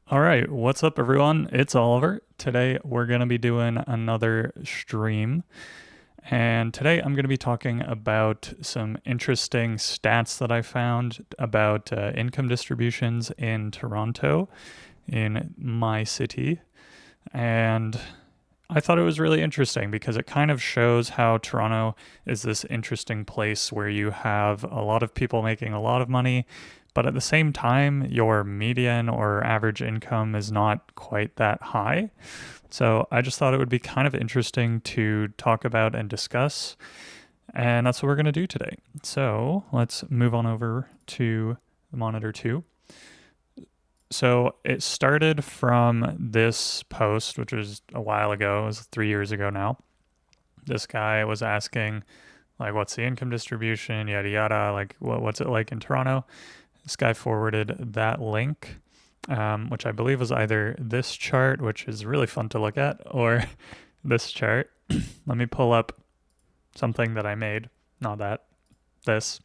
All right, what's up, everyone? It's Oliver. Today, we're going to be doing another stream. And today, I'm going to be talking about some interesting stats that I found about income distributions in Toronto, in my city. And I thought it was really interesting because it kind of shows how Toronto is this interesting place where you have a lot of people making a lot of money, but at the same time, your median or average income is not quite that high. So I just thought it would be kind of interesting to talk about and discuss, and that's what we're going to do today. So let's move on over to the monitor 2. So it started from this post, which was a while ago. It was 3 years ago now. This guy was asking, like, what's the income distribution, yada yada, like, what's it like in Toronto? This guy forwarded that link, which I believe was either this chart, which is really fun to look at, or this chart. Let me pull up something that I made. Not that, this.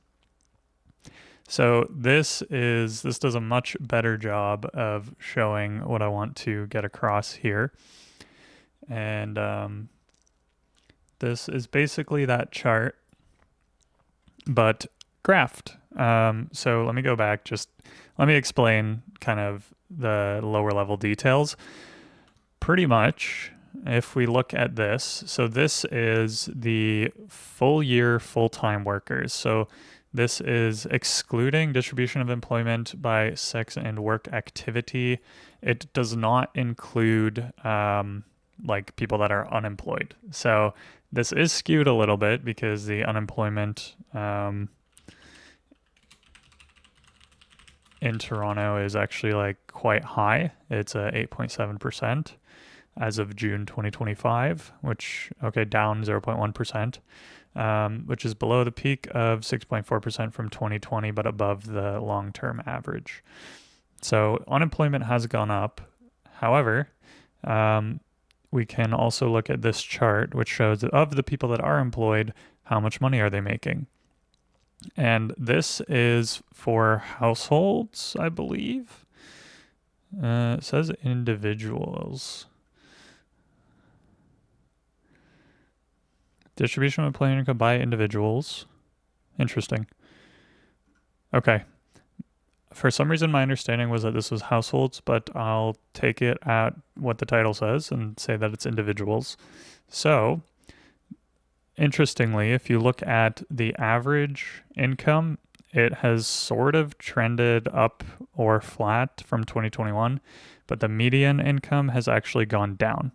So this does a much better job of showing what I want to get across here. And this is basically that chart, but graphed. So let me go back, just let me explain kind of the lower level details. Pretty much, if we look at this, so this is the full year full-time workers. So this is excluding distribution of employment by sex and work activity. It does not include like people that are unemployed. So this is skewed a little bit because the unemployment in Toronto is actually like quite high. It's 8.7% as of June 2025, which, okay, down 0.1%, which is below the peak of 6.4% from 2020, but above the long-term average. So unemployment has gone up. However, we can also look at this chart, which shows that of the people that are employed, how much money are they making? And this is for households, I believe. It says individuals. Distribution of employment income by individuals. Interesting. Okay. For some reason, my understanding was that this was households, but I'll take it at what the title says and say that it's individuals. So, interestingly, if you look at the average income, it has sort of trended up or flat from 2021, but the median income has actually gone down.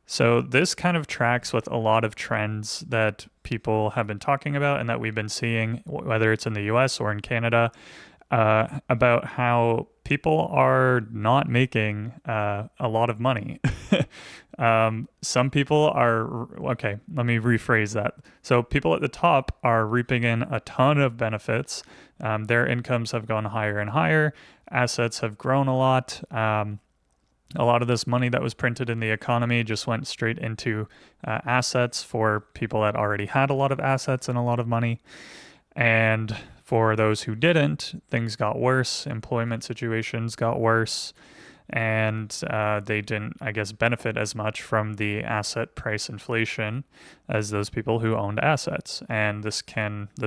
So this kind of tracks with a lot of trends that people have been talking about and that we've been seeing, whether it's in the US or in Canada, about how people are not making a lot of money. Some people are, okay, let me rephrase that. So people at the top are reaping in a ton of benefits. Their incomes have gone higher and higher. Assets have grown a lot. A lot of this money that was printed in the economy just went straight into assets for people that already had a lot of assets and a lot of money. And for those who didn't, things got worse. Employment situations got worse. And they didn't, I guess, benefit as much from the asset price inflation as those people who owned assets. And this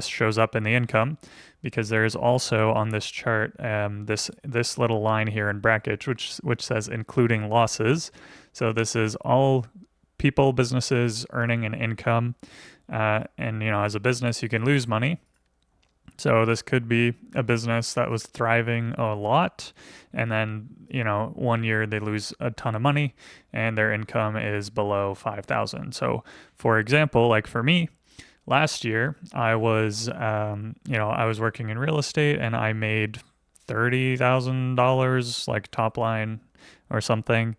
shows up in the income because there is also on this chart this little line here in brackets which says including losses. So this is all people, businesses earning an income, and as a business you can lose money. So this could be a business that was thriving a lot, and then, one year they lose a ton of money and their income is below 5,000. So for example, like for me, last year I was, I was working in real estate and I made $30,000 like top line or something.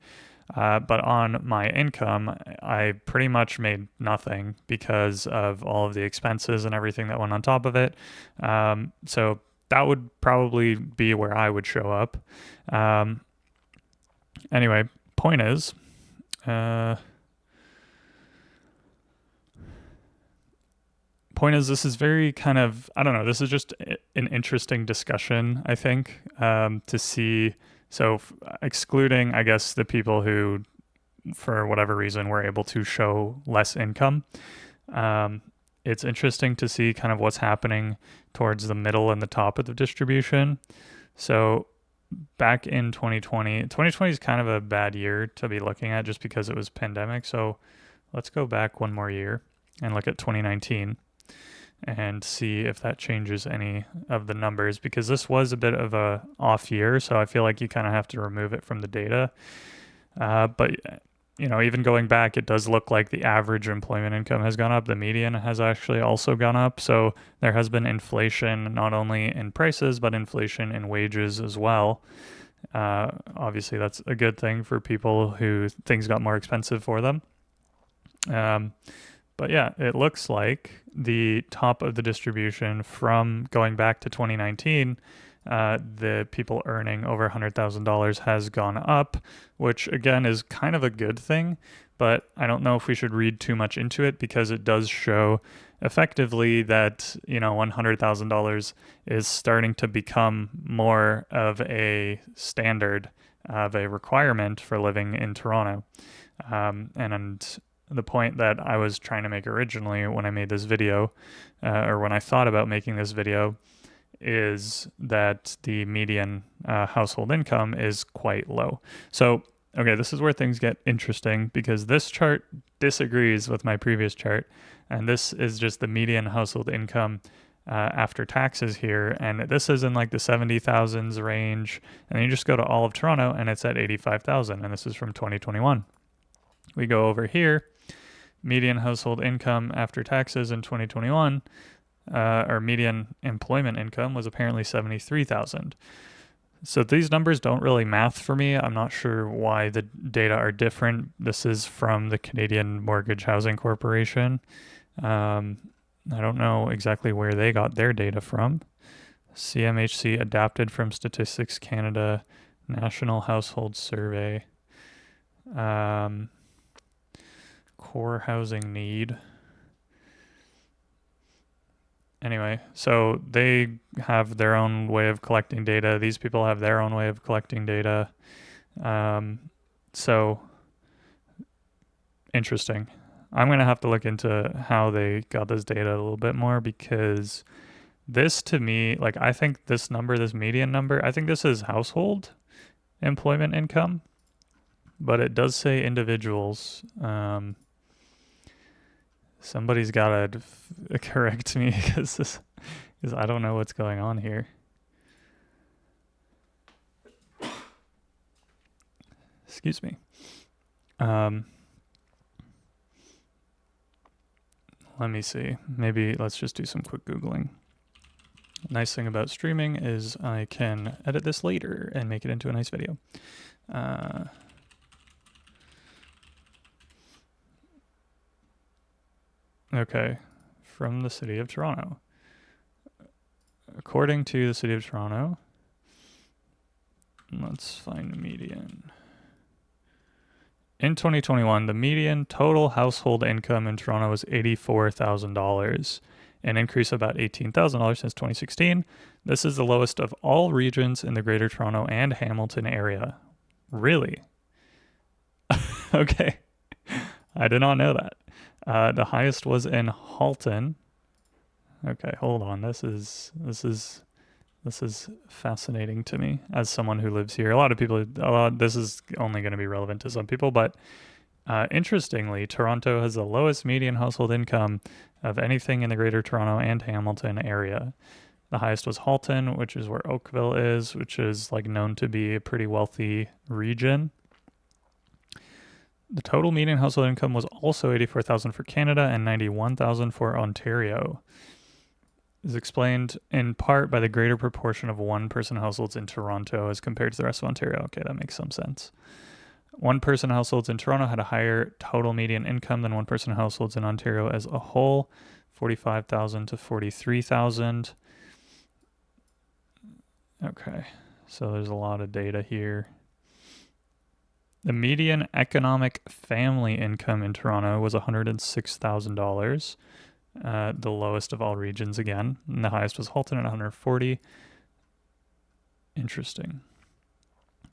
But on my income, I pretty much made nothing because of all of the expenses and everything that went on top of it. So that would probably be where I would show up. Anyway, point is, this is very kind of, I don't know, this is just an interesting discussion, I think, to see So excluding, I guess, the people who, for whatever reason, were able to show less income, it's interesting to see kind of what's happening towards the middle and the top of the distribution. So back in 2020, 2020 is kind of a bad year to be looking at just because it was pandemic. So let's go back one more year and look at 2019 and see if that changes any of the numbers, because this was a bit of a off year. So I feel like you kind of have to remove it from the data. But even going back, it does look like the average employment income has gone up. The median has actually also gone up. So there has been inflation, not only in prices, but inflation in wages as well. Obviously, that's a good thing for people who things got more expensive for them. But yeah, it looks like the top of the distribution from going back to 2019, the people earning over $100,000 has gone up, which again is kind of a good thing. But I don't know if we should read too much into it, because it does show effectively that, $100,000 is starting to become more of a standard, of a requirement for living in Toronto. And the point that I was trying to make originally when I made this video, or when I thought about making this video, is that the median household income is quite low. So, okay, this is where things get interesting, because this chart disagrees with my previous chart, and this is just the median household income after taxes here, and this is in like the 70,000s range, and then you just go to all of Toronto and it's at 85,000, and this is from 2021. We go over here, median household income after taxes in 2021, or median employment income was apparently 73,000. So these numbers don't really math for me. I'm not sure why the data are different. This is from the Canadian Mortgage Housing Corporation. I don't know exactly where they got their data from. CMHC adapted from Statistics Canada, National Household Survey, core housing need. Anyway, so they have their own way of collecting data. These people have their own way of collecting data. So interesting. I'm going to have to look into how they got this data a little bit more, because this, to me, like, I think this number, this median number, I think this is household employment income, but it does say individuals. Somebody's got to correct me, because I don't know what's going on here. Excuse me. Let me see. Maybe let's just do some quick Googling. Nice thing about streaming is I can edit this later and make it into a nice video. Okay, from the City of Toronto. According to the City of Toronto, let's find the median. In 2021, the median total household income in Toronto was $84,000, an increase of about $18,000 since 2016. This is the lowest of all regions in the Greater Toronto and Hamilton area. Really? Okay. I did not know that. The highest was in Halton. Okay, hold on. This is fascinating to me as someone who lives here. This is only going to be relevant to some people, but interestingly, Toronto has the lowest median household income of anything in the Greater Toronto and Hamilton area. The highest was Halton, which is where Oakville is, which is like known to be a pretty wealthy region. The total median household income was also $84,000 for Canada and $91,000 for Ontario. Is explained in part by the greater proportion of one-person households in Toronto as compared to the rest of Ontario. Okay, that makes some sense. One-person households in Toronto had a higher total median income than one-person households in Ontario as a whole, $45,000 to $43,000. Okay, so there's a lot of data here. The median economic family income in Toronto was $106,000, the lowest of all regions again, and the highest was Halton at $140,000. Interesting.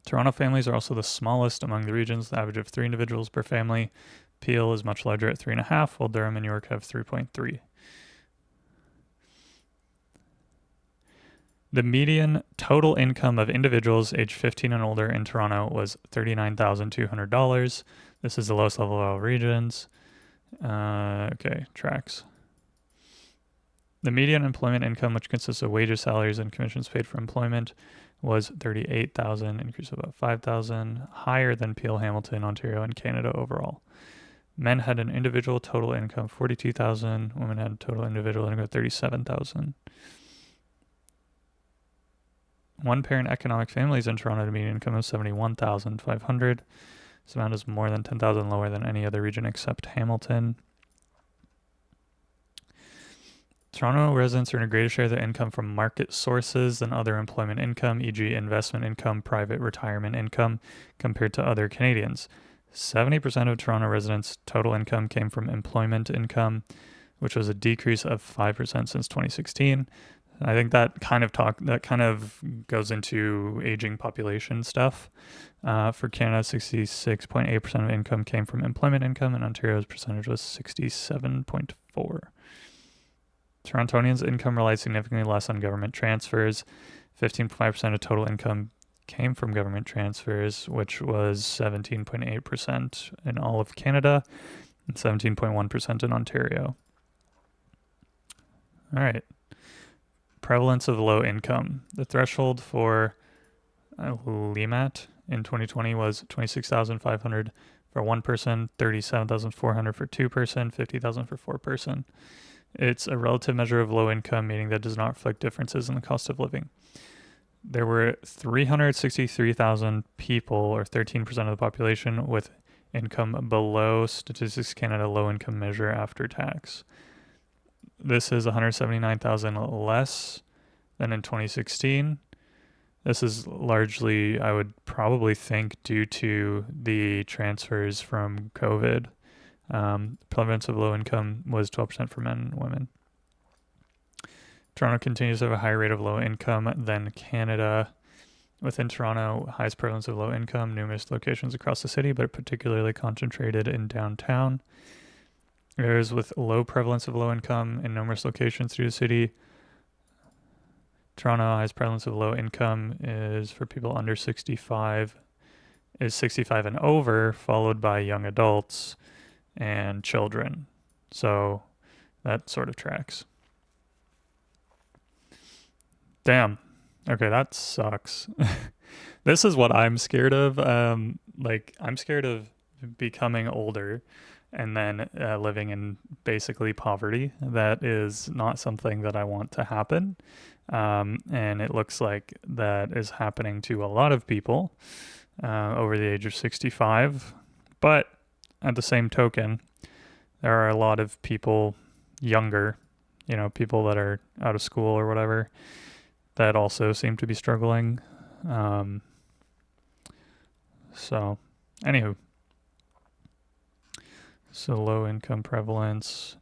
Toronto families are also the smallest among the regions, the average of 3 individuals per family. Peel is much larger at 3.5, while Durham and York have 3.3. The median total income of individuals aged 15 and older in Toronto was $39,200. This is the lowest level of all regions. Okay, tracks. The median employment income, which consists of wages, salaries, and commissions paid for employment, was $38,000, increase of about $5,000, higher than Peel, Hamilton, Ontario, and Canada overall. Men had an individual total income of $42,000. Women had a total individual income of $37,000. One-parent economic families in Toronto had a median income of $71,500. This amount is more than $10,000 lower than any other region except Hamilton. Toronto residents earn a greater share of their income from market sources than other employment income, e.g. investment income, private retirement income, compared to other Canadians. 70% of Toronto residents' total income came from employment income, which was a decrease of 5% since 2016. I think that kind of goes into aging population stuff. For Canada, 66.8% of income came from employment income, and Ontario's percentage was 67.4%. Torontonians' income relied significantly less on government transfers. 15.5% of total income came from government transfers, which was 17.8% in all of Canada and 17.1% in Ontario. All right. Prevalence of low income. The threshold for LEMAT in 2020 was 26,500 for one person, 37,400 for two person, 50,000 for four person. It's a relative measure of low income, meaning that it does not reflect differences in the cost of living. There were 363,000 people, or 13% of the population, with income below Statistics Canada low income measure after tax. This is 179,000 less than in 2016. This is largely, I would probably think, due to the transfers from COVID. Prevalence of low income was 12% for men and women. Toronto continues to have a higher rate of low income than Canada. Within Toronto, highest prevalence of low income, numerous locations across the city, but particularly concentrated in downtown. Areas with low prevalence of low income in numerous locations through the city. Toronto, highest prevalence of low income is for people under 65, is 65 and over, followed by young adults and children. So that sort of tracks. Damn. Okay, that sucks. This is what I'm scared of. I'm scared of becoming older and then living in basically poverty. That is not something that I want to happen. And it looks like that is happening to a lot of people over the age of 65. But at the same token, there are a lot of people younger, people that are out of school or whatever, that also seem to be struggling. So, anywho. So low income prevalence.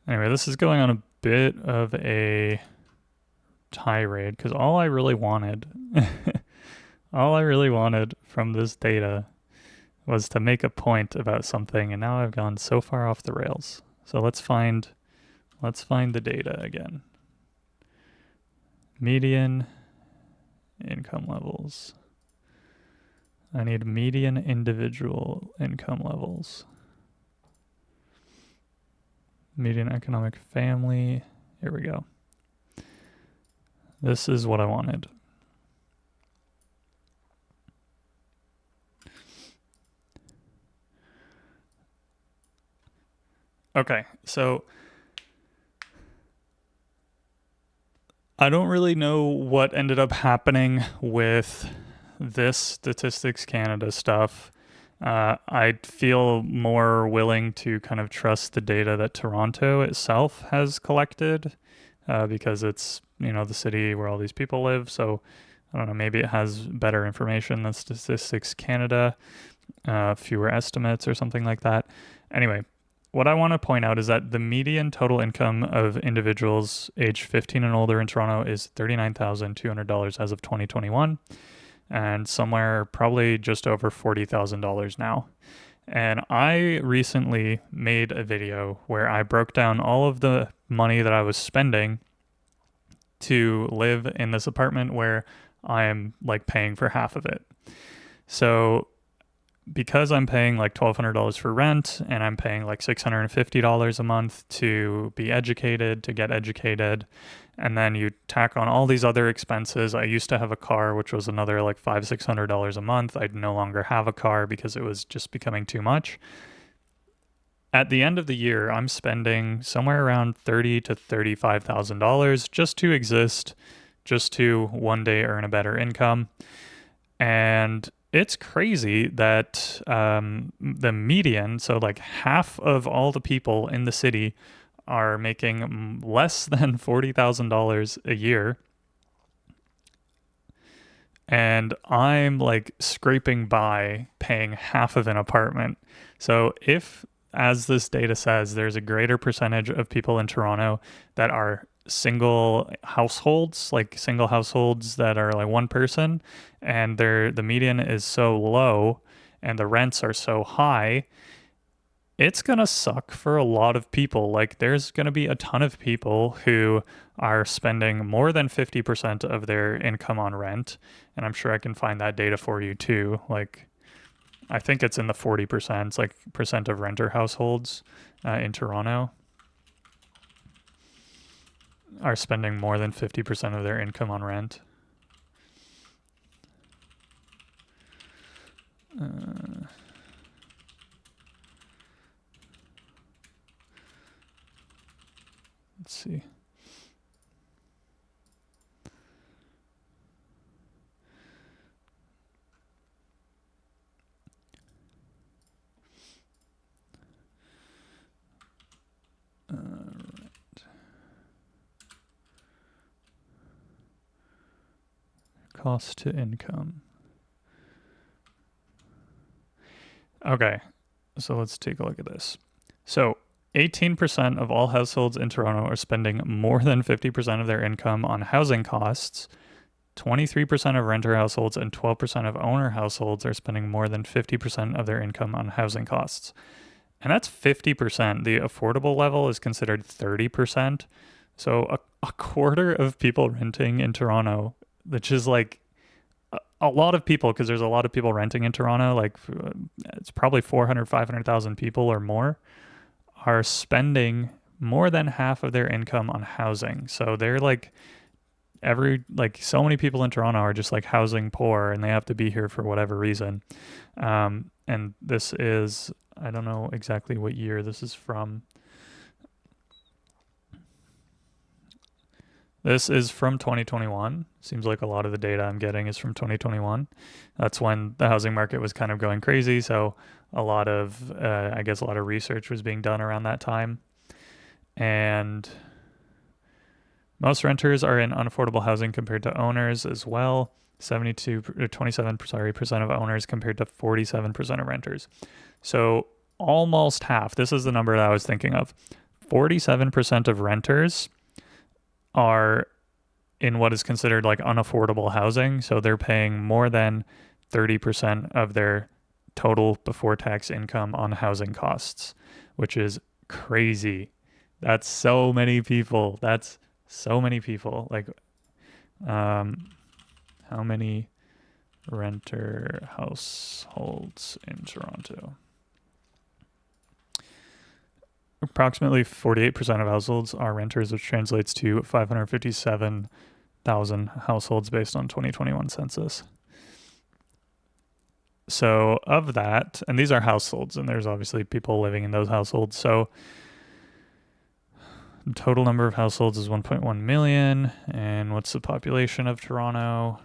Anyway, this is going on a bit of a tirade because all I really wanted from this data was to make a point about something, and now I've gone so far off the rails. So let's find the data again. Median income levels. I need median individual income levels. Median economic family. Here we go. This is what I wanted. Okay, so I don't really know what ended up happening with this Statistics Canada stuff. I feel more willing to kind of trust the data that Toronto itself has collected because it's, the city where all these people live. So I don't know, maybe it has better information than Statistics Canada, fewer estimates or something like that. Anyway, what I want to point out is that the median total income of individuals aged 15 and older in Toronto is $39,200 as of 2021. and somewhere probably just over $40,000 now. And I recently made a video where I broke down all of the money that I was spending to live in this apartment where I am like paying for half of it. So because I'm paying like $1,200 for rent and I'm paying like $650 a month to be educated, to get educated, and then you tack on all these other expenses. I used to have a car, which was another like $500-$600 a month. I no longer have a car because it was just becoming too much. At the end of the year, I'm spending somewhere around $30,000 to $35,000 just to exist, just to one day earn a better income. And it's crazy that the median, so like half of all the people in the city, are making less than $40,000 a year. And I'm like scraping by paying half of an apartment. So if, as this data says, there's a greater percentage of people in Toronto that are single households, like single households that are like one person, and the median is so low and the rents are so high, it's going to suck for a lot of people. Like there's going to be a ton of people who are spending more than 50% of their income on rent, and I'm sure I can find that data for you too. Like I think it's in the 40%, it's like percent of renter households in Toronto are spending more than 50% of their income on rent. Let's see. Cost to income. Okay, so let's take a look at this. So 18% of all households in Toronto are spending more than 50% of their income on housing costs. 23% of renter households and 12% of owner households are spending more than 50% of their income on housing costs. And that's 50%. The affordable level is considered 30%. So a quarter of people renting in Toronto, which is like a lot of people, because there's a lot of people renting in Toronto, like it's probably 400, 500,000 people or more, are spending more than half of their income on housing. So they're like so many people in Toronto are just like housing poor and they have to be here for whatever reason. And this is, I don't know exactly what year this is from. This is from 2021. Seems like a lot of the data I'm getting is from 2021. That's when the housing market was kind of going crazy. So a lot of, I guess a lot of research was being done around that time. And most renters are in unaffordable housing compared to owners as well. 27% of owners compared to 47% of renters. So almost half. This is the number that I was thinking of. 47% of renters are in what is considered like unaffordable housing. So they're paying more than 30% of their total before tax income on housing costs, which is crazy. That's so many people. That's so many people. Like, how many renter households in Toronto? Approximately 48% of households are renters, which translates to 557,000 households based on 2021 census. So of that, and these are households, and there's obviously people living in those households. So the total number of households is 1.1 million. And what's the population of Toronto?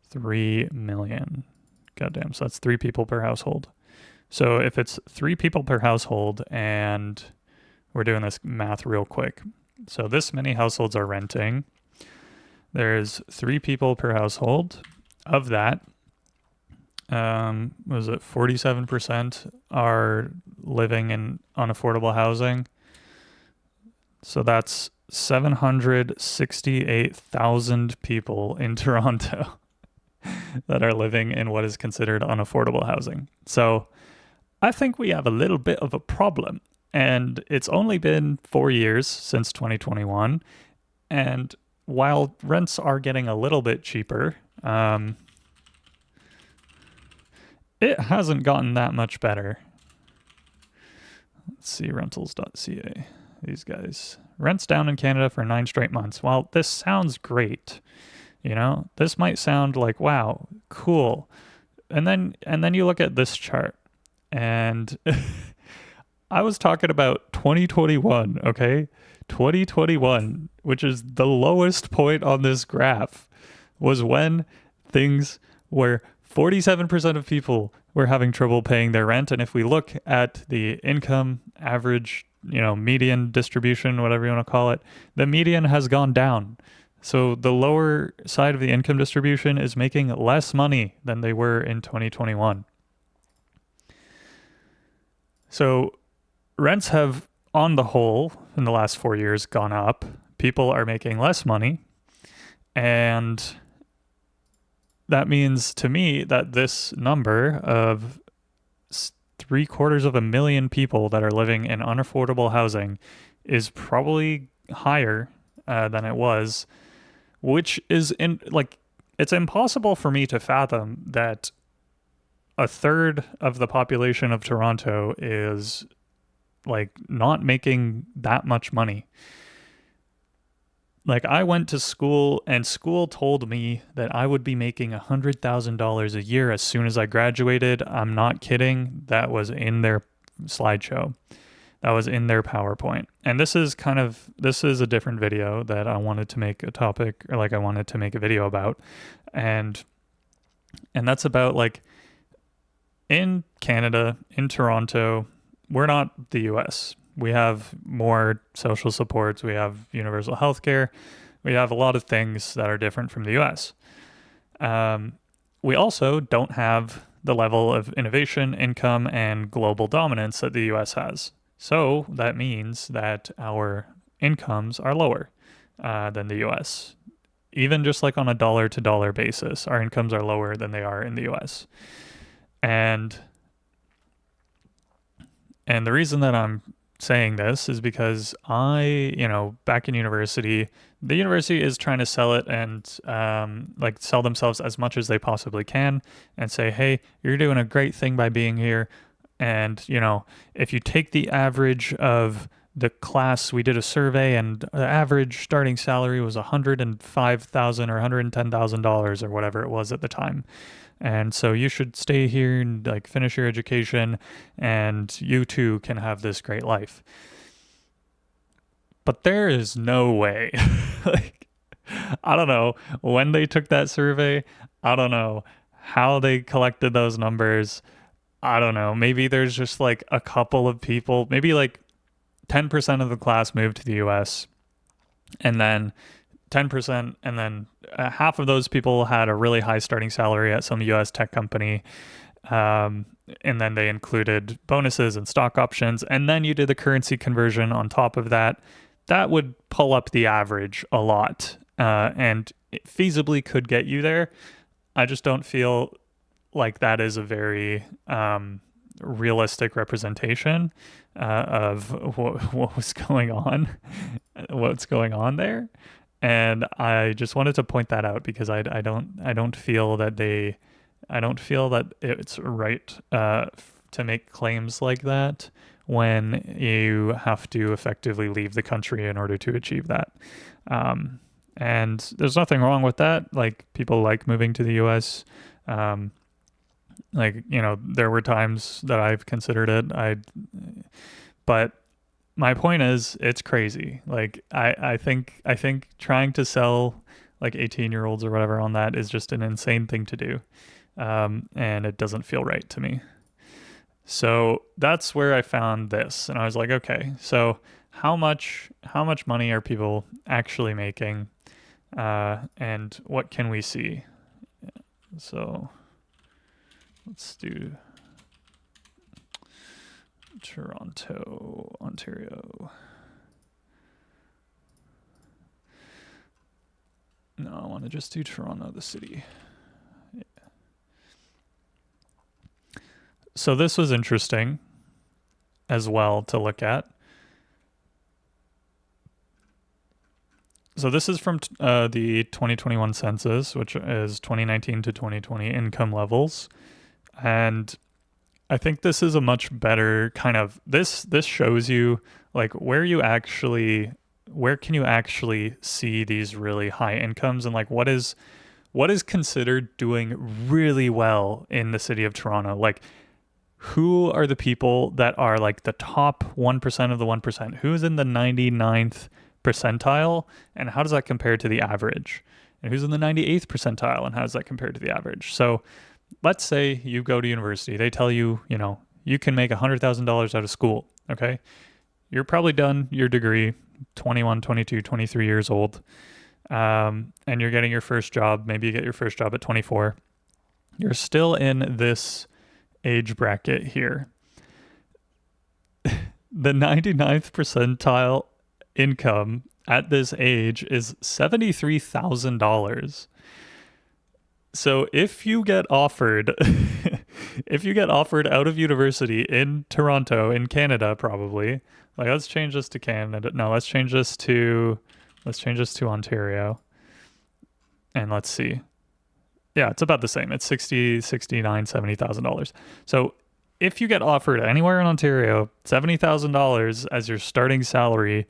3 million. Goddamn, so that's 3 people per household. So if it's 3 people per household, and we're doing this math real quick. So this many households are renting. There's 3 people per household. Of that, was it 47% are living in unaffordable housing? So that's 768,000 people in Toronto that are living in what is considered unaffordable housing. So I think we have a little bit of a problem. And it's only been 4 years since 2021. And while rents are getting a little bit cheaper, it hasn't gotten that much better. Let's see, rentals.ca. These guys. Rents down in Canada for 9 straight months. Well, this sounds great. You know, this might sound like, wow, cool. And then you look at this chart and I was talking about 2021, okay? 2021, which is the lowest point on this graph, was when things were 47% of people were having trouble paying their rent. And if we look at the income average, median distribution, whatever you want to call it, the median has gone down. So the lower side of the income distribution is making less money than they were in 2021. So rents have, on the whole, in the last 4 years, gone up. People are making less money. And that means to me that this number of 750,000 people that are living in unaffordable housing is probably higher than it was, which is it's impossible for me to fathom that a third of the population of Toronto is like not making that much money. Like I went to school and school told me that I would be making $100,000 a year as soon as I graduated. I'm not kidding. That was in their slideshow. That was in their PowerPoint. And this is a different video that I wanted to make a topic, or like I wanted to make a video about. And that's about like in Canada, in Toronto, we're not the US. We have more social supports. We have universal health care. We have a lot of things that are different from the US. We also don't have the level of innovation, income, and global dominance that the US has. So that means that our incomes are lower than the US. Even just like on a dollar to dollar basis, our incomes are lower than they are in the US. And the reason that I'm saying this is because back in university, the university is trying to sell it and sell themselves as much as they possibly can and say, hey, you're doing a great thing by being here. And, if you take the average of the class, we did a survey and the average starting salary was $105,000 or $110,000 or whatever it was at the time. And so you should stay here and like finish your education and you too can have this great life. But there is no way. Like, I don't know when they took that survey. I don't know how they collected those numbers. I don't know. Maybe there's just like a couple of people, maybe like 10% of the class moved to the US and then 10%, and then half of those people had a really high starting salary at some US tech company. And then they included bonuses and stock options. And then you did the currency conversion on top of that. That would pull up the average a lot and it feasibly could get you there. I just don't feel like that is a very realistic representation of what was going on, what's going on there. And I just wanted to point that out because I don't feel that it's right to make claims like that when you have to effectively leave the country in order to achieve that. And there's nothing wrong with that. Like people like moving to the U.S. There were times that I've considered it. But my point is, it's crazy. Like I think trying to sell like 18-year-olds or whatever on that is just an insane thing to do, and it doesn't feel right to me. So that's where I found this, and I was like, okay, so how much money are people actually making, and what can we see? So let's do Toronto, Ontario. No, I want to just do Toronto, the city. Yeah. So this was interesting as well to look at. So this is from the 2021 census, which is 2019 to 2020 income levels. And I think this is a much better kind of this shows you like where can you actually see these really high incomes, and like what is considered doing really well in the city of Toronto. Like, who are the people that are like the top 1% of the 1%? Who's in the 99th percentile, and how does that compare to the average? And who's in the 98th percentile, and how does that compare to the average? So let's say you go to university. They tell you, you can make $100,000 out of school, okay? You're probably done your degree, 21, 22, 23 years old, and you're getting your first job. Maybe you get your first job at 24. You're still in this age bracket here. The 99th percentile income at this age is $73,000. So if you get offered out of university in Toronto, in Canada, probably, like, let's change this to Canada. No, let's change this to Ontario. And let's see. Yeah, it's about the same. It's $60,000, $69,000, $70,000. So if you get offered anywhere in Ontario, $70,000 as your starting salary,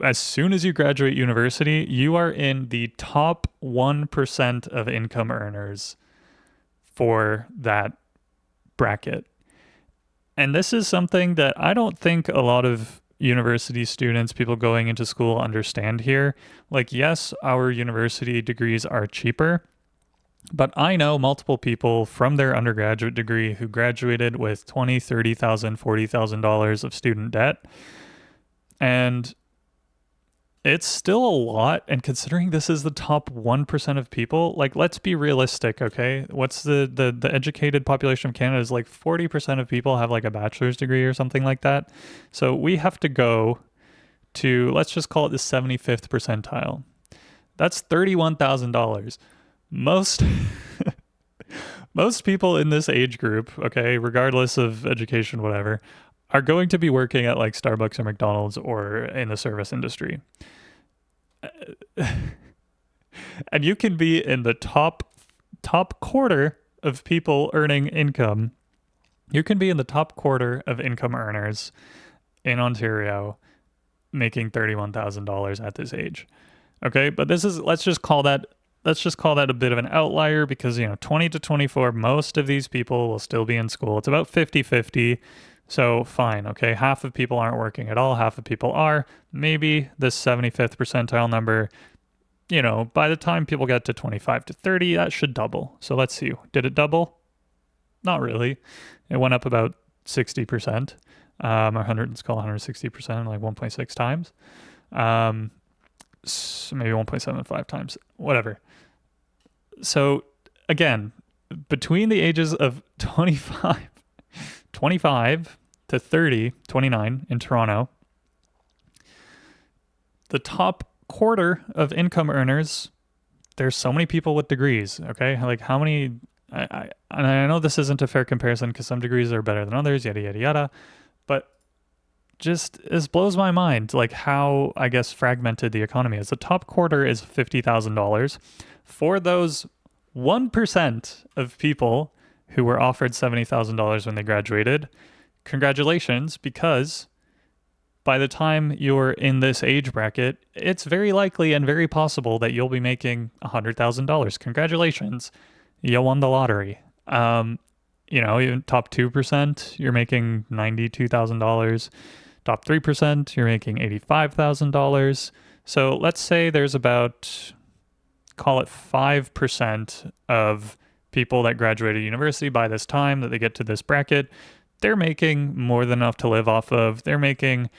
as soon as you graduate university, you are in the top 1% of income earners for that bracket. And this is something that I don't think a lot of university students, people going into school, understand here. Like, yes, our university degrees are cheaper, but I know multiple people from their undergraduate degree who graduated with $20,000, $30,000, $40,000 of student debt. And it's still a lot. And considering this is the top 1% of people, like, let's be realistic, okay? What's the educated population of Canada is like 40% of people have like a bachelor's degree or something like that. So we have to go to, let's just call it the 75th percentile. That's $31,000. Most people in this age group, okay, regardless of education, whatever, are going to be working at like Starbucks or McDonald's or in the service industry. And you can be in the top quarter of people earning income. You can be in the top quarter of income earners in Ontario making $31,000 at this age. Okay, but let's just call that a bit of an outlier because, 20 to 24, most of these people will still be in school. It's about 50-50. So fine, okay, half of people aren't working at all, half of people are. Maybe this 75th percentile number, by the time people get to 25 to 30, that should double. So let's see, did it double? Not really. It went up about 60%, let's call 160%, like 1.6 times. So maybe 1.75 times, whatever. So again, between the ages of 25 to 30, 29 in Toronto, the top quarter of income earners, there's so many people with degrees, okay? Like, how many, I know this isn't a fair comparison because some degrees are better than others, yada, yada, yada, but this blows my mind, like how, I guess, fragmented the economy is. The top quarter is $50,000. For those 1% of people who were offered $70,000 when they graduated, congratulations, because by the time you're in this age bracket, it's very likely and very possible that you'll be making $100,000. Congratulations, you won the lottery. Even top 2%, you're making $92,000. Top 3%, you're making $85,000. So let's say there's about, call it 5% of people that graduated university by this time that they get to this bracket. They're making more than enough to live off of. They're making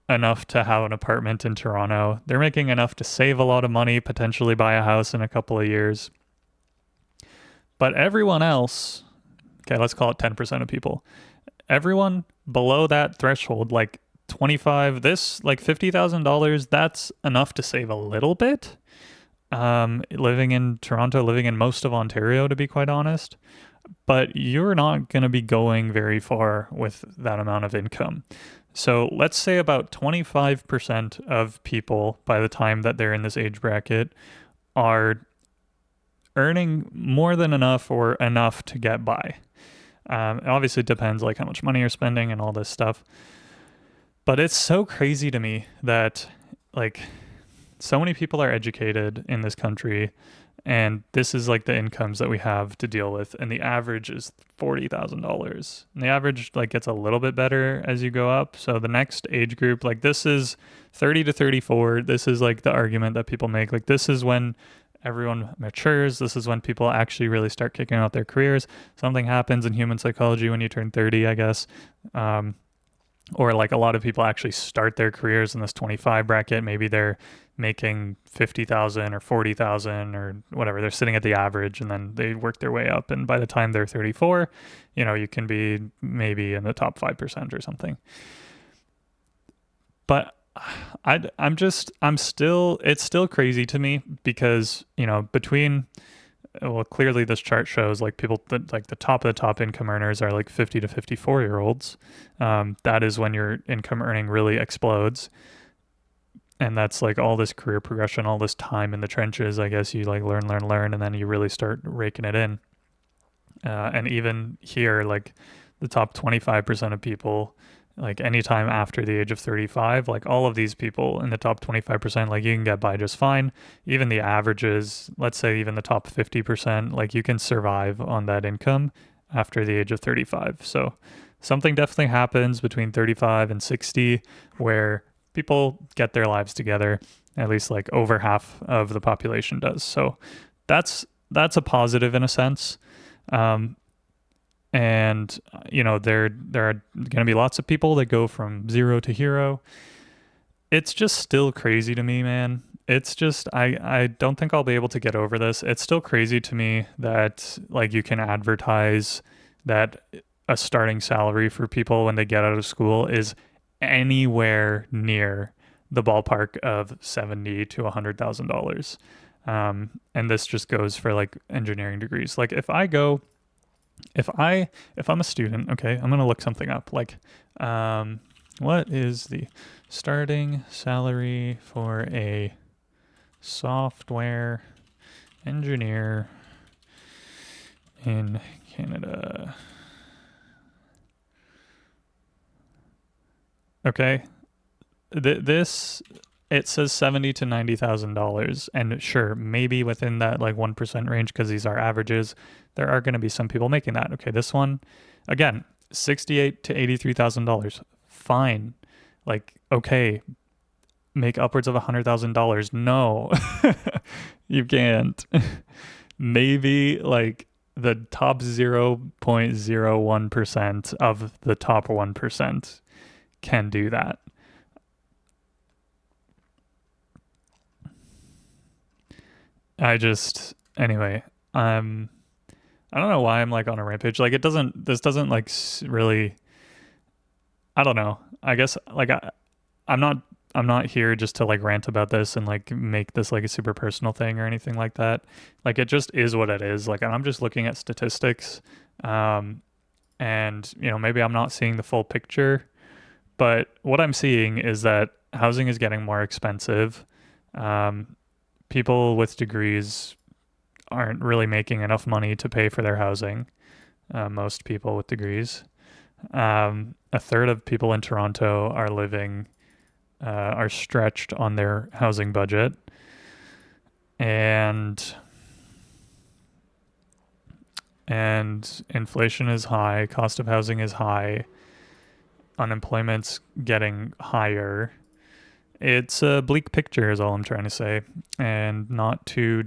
enough to have an apartment in Toronto. They're making enough to save a lot of money, potentially buy a house in a couple of years. But everyone else, okay, let's call it 10% of people. Everyone below that threshold, like 25, this, like $50,000, that's enough to save a little bit. living in Toronto, living in most of Ontario, to be quite honest. But you're not going to be going very far with that amount of income. So let's say about 25% of people, by the time that they're in this age bracket, are earning more than enough or enough to get by. It obviously depends like how much money you're spending and all this stuff. But it's so crazy to me that like so many people are educated in this country and this is like the incomes that we have to deal with, and the average is $40,000. And the average like gets a little bit better as you go up. So the next age group, like this is 30 to 34. This is like the argument that people make. Like this is when everyone matures. This is when people actually really start kicking out their careers. Something happens in human psychology when you turn 30, I guess. Or like a lot of people actually start their careers in this 25 bracket. Maybe they're making 50,000 or 40,000 or whatever. They're sitting at the average and then they work their way up. And by the time they're 34, you can be maybe in the top 5% or something. But it's still crazy to me because, clearly this chart shows like people that like the top of the top income earners are like 50 to 54-year-olds. That is when your income earning really explodes. And that's like all this career progression, all this time in the trenches. I guess you like learn, and then you really start raking it in. And even here, like the top 25% of people, like anytime after the age of 35, like all of these people in the top 25%, like you can get by just fine. Even the averages, let's say even the top 50%, like you can survive on that income after the age of 35. So something definitely happens between 35 and 60 where people get their lives together, at least like over half of the population does. So that's a positive in a sense. And there are going to be lots of people that go from zero to hero. It's just still crazy to me, man. It's just I don't think I'll be able to get over this. It's still crazy to me that like you can advertise that a starting salary for people when they get out of school is anywhere near the ballpark of $70,000 to $100,000. And this just goes for like engineering degrees. Like if I'm a student, okay, I'm gonna look something up. Like, what is the starting salary for a software engineer in Canada? Okay, this it says $70,000 to $90,000, and sure, maybe within that like 1% range because these are averages, there are going to be some people making that. Okay, this one, again, $68,000 to $83,000, fine. Like, okay, make upwards of $100,000. No, you can't. Maybe like the top 0.01% of the top 1% can do that. Anyway, I don't know why I'm like on a rampage. Like this doesn't like really, I don't know. I guess like I'm not, I'm not here just to like rant about this and like make this like a super personal thing or anything like that. Like it just is what it is. Like I'm just looking at statistics. And maybe I'm not seeing the full picture, but what I'm seeing is that housing is getting more expensive. People with degrees aren't really making enough money to pay for their housing. Most people with degrees. A third of people in Toronto are stretched on their housing budget. And inflation is high, cost of housing is high, unemployment's getting higher. It's a bleak picture is all I'm trying to say, and not to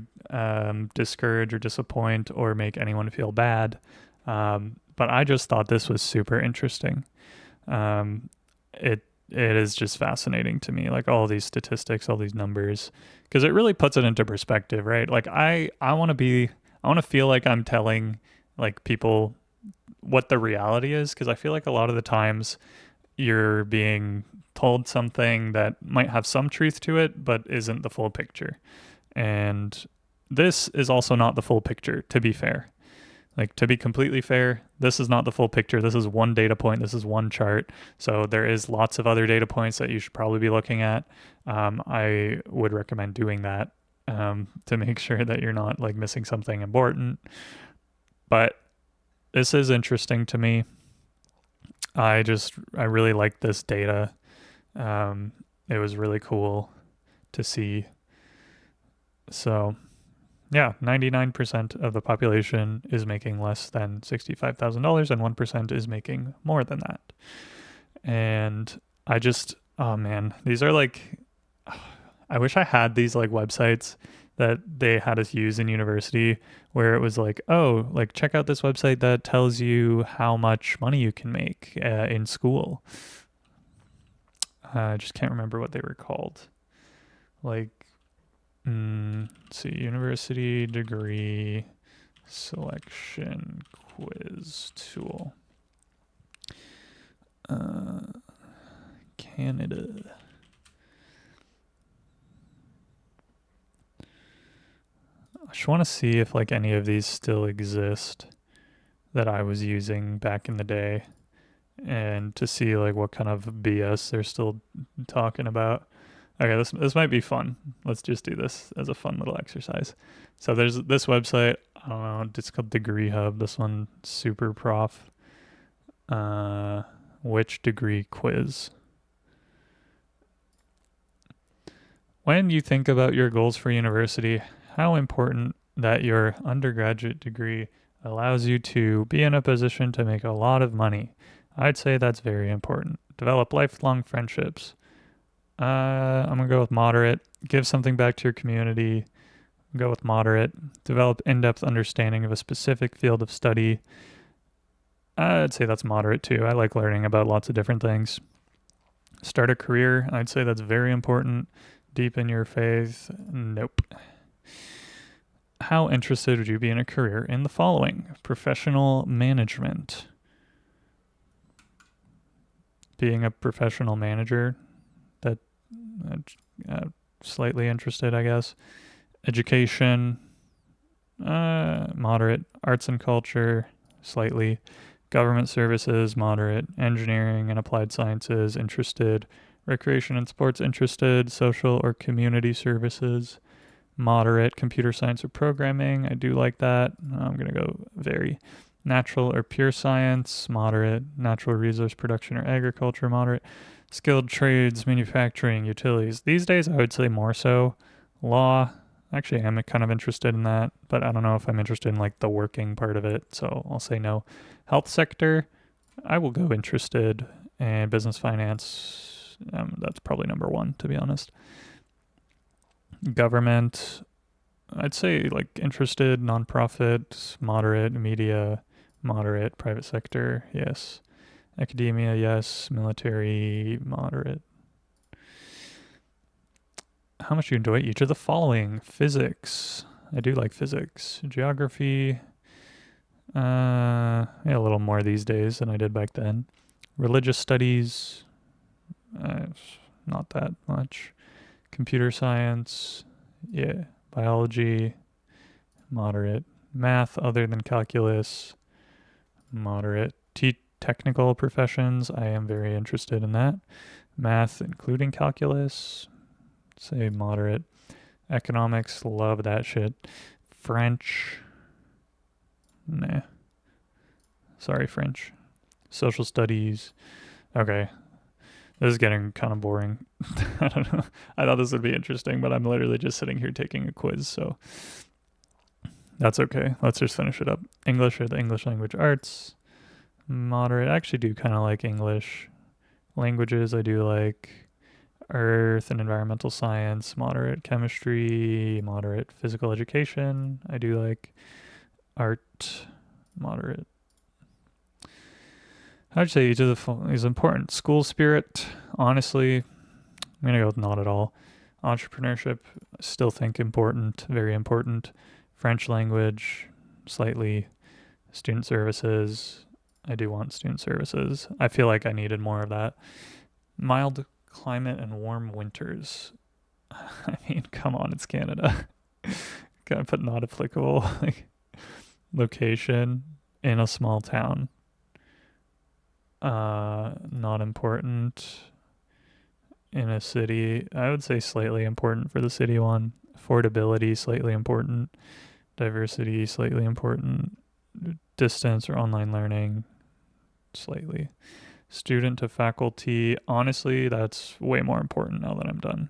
discourage or disappoint or make anyone feel bad. But I just thought this was super interesting. It is just fascinating to me, like all these statistics, all these numbers, because it really puts it into perspective, right? Like I want to feel like I'm telling like people what the reality is, because I feel like a lot of the times you're being told something that might have some truth to it, but isn't the full picture. And this is also not the full picture, to be fair. Like, to be completely fair, this is not the full picture. This is one data point. This is one chart. So there is lots of other data points that you should probably be looking at. I would recommend doing that to make sure that you're not like missing something important. But this is interesting to me. I really like this data. It was really cool to see. So yeah, 99% of the population is making less than $65,000 and 1% is making more than that. And oh man, these are like, I wish I had these like websites that they had us use in university where it was like, oh, like check out this website that tells you how much money you can make in school. I just can't remember what they were called. Like, let's see, university degree selection quiz tool. Canada. I just want to see if like any of these still exist that I was using back in the day, and to see like what kind of BS they're still talking about. Okay, this might be fun. Let's just do this as a fun little exercise. So there's this website. I don't know. It's called Degree Hub. This one, Super Prof. Which degree quiz? When you think about your goals for university, how important that your undergraduate degree allows you to be in a position to make a lot of money. I'd say that's very important. Develop lifelong friendships. I'm going to go with moderate. Give something back to your community. Go with moderate. Develop in-depth understanding of a specific field of study. I'd say that's moderate too. I like learning about lots of different things. Start a career. I'd say that's very important. Deepen your faith. Nope. How interested would you be in a career in the following? Professional management. Being a professional manager, that slightly interested, I guess. Education, moderate. Arts and culture, slightly. Government services, moderate. Engineering and applied sciences, interested. Recreation and sports, interested. Social or community services, moderate. Computer science or programming, I do like that. I'm going to go very. Natural or pure science, moderate. Natural resource production or agriculture, moderate. Skilled trades, manufacturing, utilities. These days, I would say more so. Law, actually, I'm kind of interested in that, but I don't know if I'm interested in like the working part of it, so I'll say no. Health sector, I will go interested. And business finance, that's probably number one, to be honest. Government, I'd say like interested. Nonprofit, moderate. Media, moderate. Private sector, yes. Academia, yes. Military, moderate. How much do you enjoy each of the following? Physics, I do like physics. Geography, yeah, a little more these days than I did back then. Religious studies, not that much. Computer science, yeah. Biology, moderate. Math other than calculus, moderate. Technical professions, I am very interested in that. Math including calculus, say moderate. Economics, love that shit. French, nah. Sorry, French. Social studies, okay. This is getting kind of boring. I don't know. I thought this would be interesting, but I'm literally just sitting here taking a quiz, so that's okay. Let's just finish it up. English or the English language arts, moderate. I actually do kind of like English. Languages, I do like. Earth and environmental science, moderate. Chemistry, moderate. Physical education, I do like. Art, moderate. I'd say each of the following is important. School spirit, honestly, I'm going to go with not at all. Entrepreneurship, still think important, very important. French language, slightly. Student services, I do want student services. I feel like I needed more of that. Mild climate and warm winters. I mean, come on, it's Canada. Kind of put not applicable. Like location in a small town. Not important in a city. I would say slightly important for the city one. Affordability, slightly important. Diversity, slightly important. Distance or online learning, slightly. Student to faculty, honestly, that's way more important now that I'm done.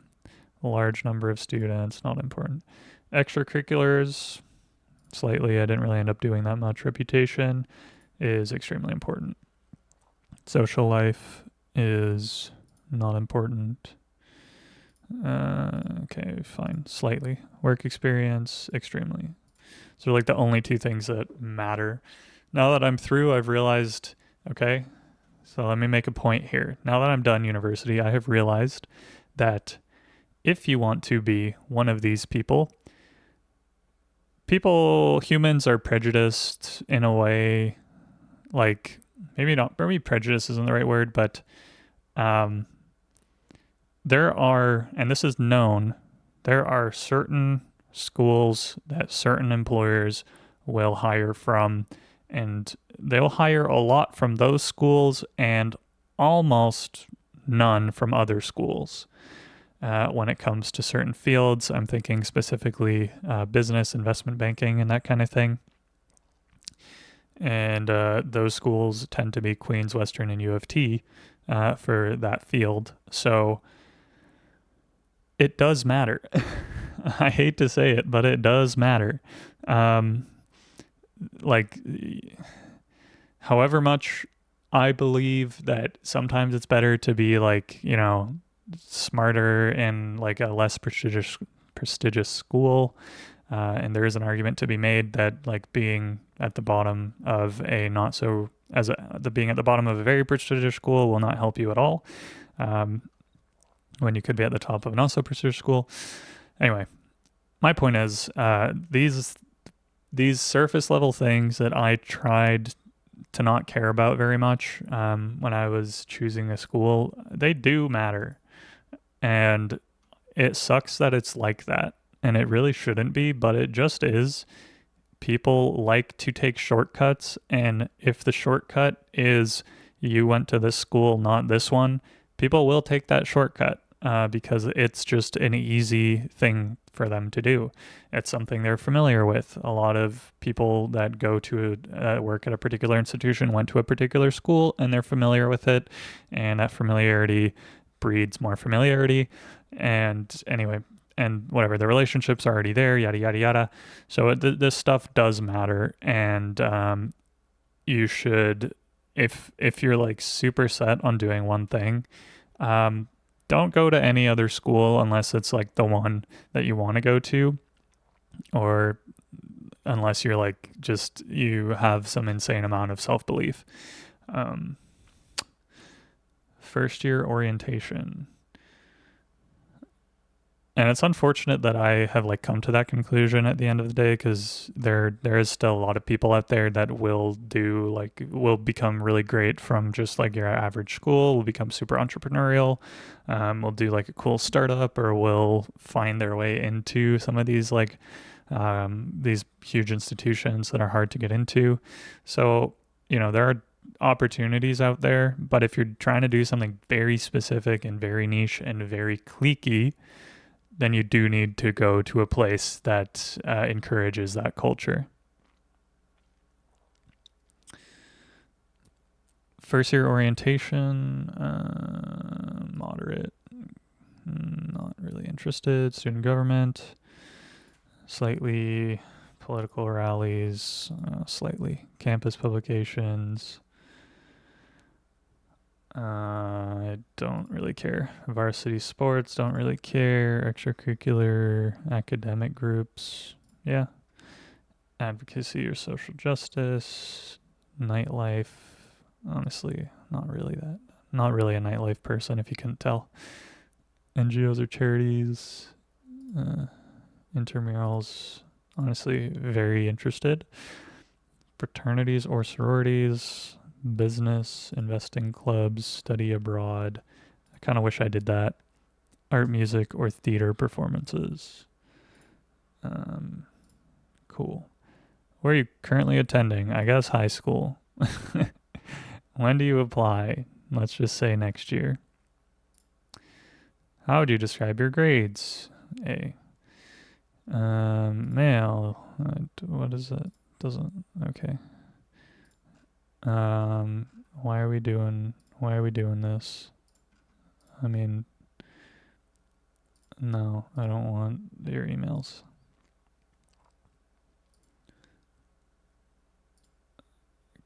A large number of students, not important. Extracurriculars, slightly. I didn't really end up doing that much. Reputation is extremely important. Social life is not important. Okay, fine. Slightly. Work experience, extremely. So like the only two things that matter. Now that I'm through, I've realized, okay, so let me make a point here. Now that I'm done university, I have realized that if you want to be one of these humans are prejudiced in a way, like maybe prejudice isn't the right word, but um, there are, and this is known, there are certain schools that certain employers will hire from, and they'll hire a lot from those schools and almost none from other schools. When it comes to certain fields, I'm thinking specifically business, investment banking, and that kind of thing. And those schools tend to be Queens, Western, and U of T for that field. So it does matter. I hate to say it, but it does matter. Um, like, however much I believe that sometimes it's better to be like, smarter in like a less prestigious school. And there is an argument to be made that like being at the bottom of a not so as a, the being at the bottom of a very prestigious school will not help you at all. When you could be at the top of a not so prestigious school. Anyway, my point is these surface level things that I tried to not care about very much when I was choosing a school, they do matter. And it sucks that it's like that. And it really shouldn't be, but it just is. People like to take shortcuts. And if the shortcut is you went to this school, not this one, people will take that shortcut because it's just an easy thing for them to do. It's something they're familiar with. A lot of people that go to work at a particular institution went to a particular school and they're familiar with it. And that familiarity breeds more familiarity. And anyway, and whatever, the relationship's already there, yada, yada, yada. So this stuff does matter. And you should, if you're like super set on doing one thing, don't go to any other school unless it's like the one that you want to go to, or unless you're like just you have some insane amount of self-belief. First year orientation. And it's unfortunate that I have like come to that conclusion at the end of the day, because there is still a lot of people out there that will become really great from just like your average school, will become super entrepreneurial, will do like a cool startup, or will find their way into some of these like these huge institutions that are hard to get into. So, there are opportunities out there, but if you're trying to do something very specific and very niche and very cliquey, then you do need to go to a place that encourages that culture. First year orientation, moderate, not really interested. Student government, slightly. Political rallies, slightly. Campus publications, I don't really care. Varsity sports, don't really care. Extracurricular, academic groups, yeah. Advocacy or social justice, nightlife, honestly, not really a nightlife person if you couldn't tell. NGOs or charities, intramurals, honestly, very interested. Fraternities or sororities, business, investing clubs, study abroad. I kind of wish I did that. Art, music, or theater performances. Cool. Where are you currently attending? I guess high school. When do you apply? Let's just say next year. How would you describe your grades? A. Male. What is it? Doesn't. Okay. Why are we doing this? I mean, no, I don't want your emails.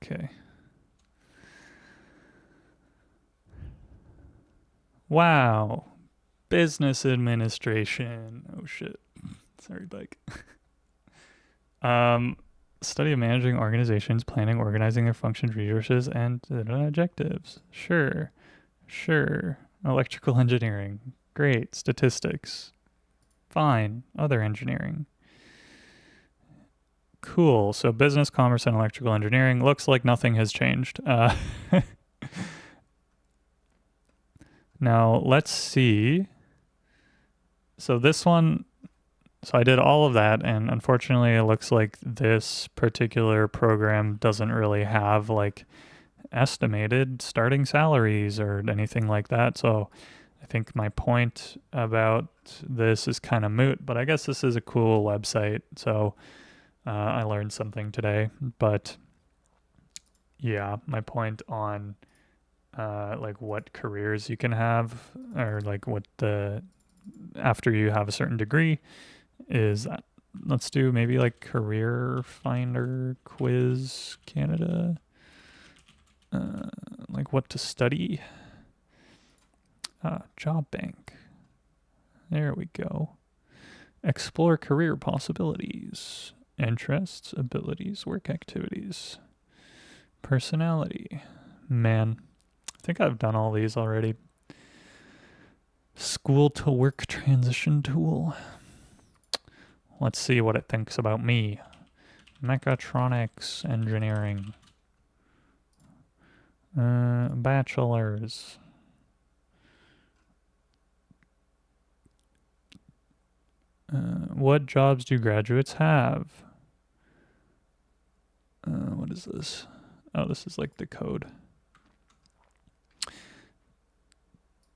Okay. Wow. Business administration. Oh shit. Sorry, bike. Study of managing organizations, planning, organizing their functions, resources, and objectives. Sure. Electrical engineering. Great. Statistics. Fine. Other engineering. Cool. So business, commerce, and electrical engineering. Looks like nothing has changed. Now let's see. So this one, so I did all of that, and unfortunately, it looks like this particular program doesn't really have like estimated starting salaries or anything like that. So I think my point about this is kind of moot, but I guess this is a cool website. So I learned something today. But yeah, my point on like what careers you can have, or like what the after you have a certain degree is let's do maybe like career finder quiz Canada, like what to study. Job bank, there we go. Explore career possibilities, interests, abilities, work activities, personality. Man, I think I've done all these already. School to work transition tool. Let's see what it thinks about me. Mechatronics engineering. Bachelor's. What jobs do graduates have? What is this? Oh, this is like the code.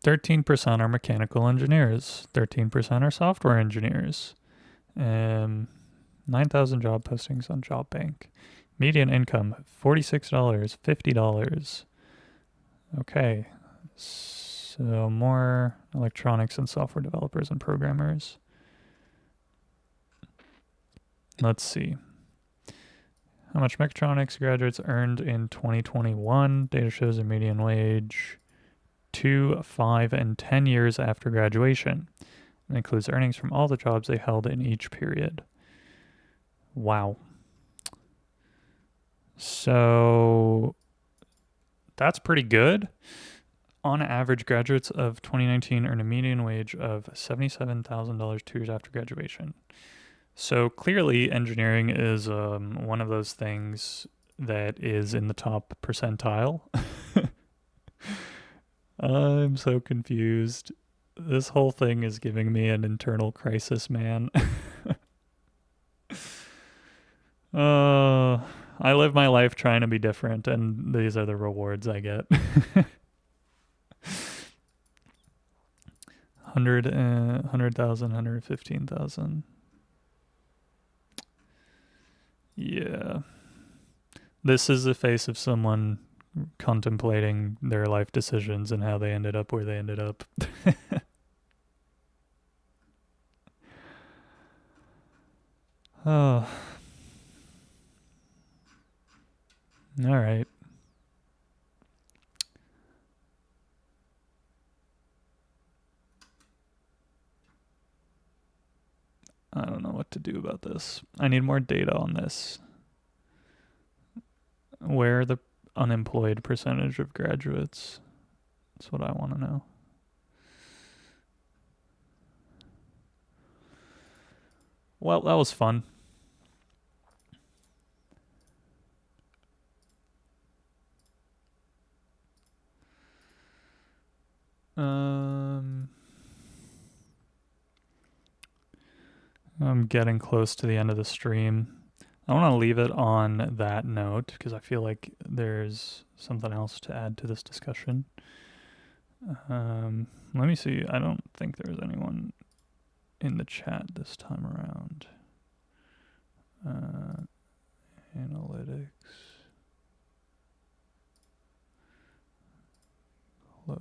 13% are mechanical engineers. 13% are software engineers. 9,000 job postings on Job Bank. Median income, $46, $50. Okay. So more electronics and software developers and programmers. Let's see. How much mechatronics graduates earned in 2021? Data shows a median wage 2, 5, and 10 years after graduation. It includes earnings from all the jobs they held in each period. Wow. So that's pretty good. On average, graduates of 2019 earn a median wage of $77,000 2 years after graduation. So clearly, engineering is one of those things that is in the top percentile. I'm so confused. This whole thing is giving me an internal crisis, man. I live my life trying to be different, and these are the rewards I get. 100,000, 115,000. Yeah. This is the face of someone contemplating their life decisions and how they ended up where they ended up. Oh. All right. I don't know what to do about this. I need more data on this. Where the unemployed percentage of graduates? That's what I want to know. Well, that was fun. I'm getting close to the end of the stream. I want to leave it on that note because I feel like there's something else to add to this discussion. Let me see. I don't think there was anyone in the chat this time around. Analytics. Close.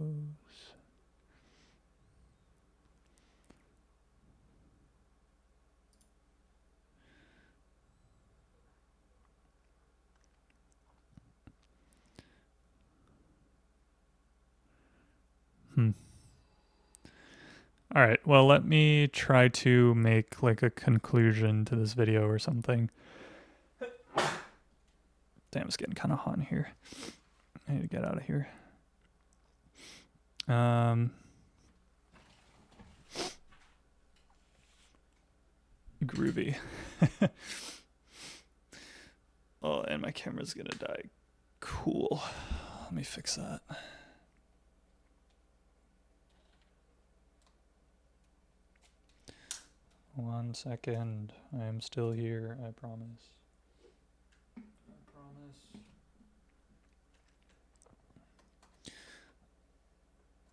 All right, well, let me try to make like a conclusion to this video or something. Damn, it's getting kind of hot in here. I need to get out of here. Groovy. Oh, and my camera's gonna die. Cool. Let me fix that. One second. I am still here, I promise.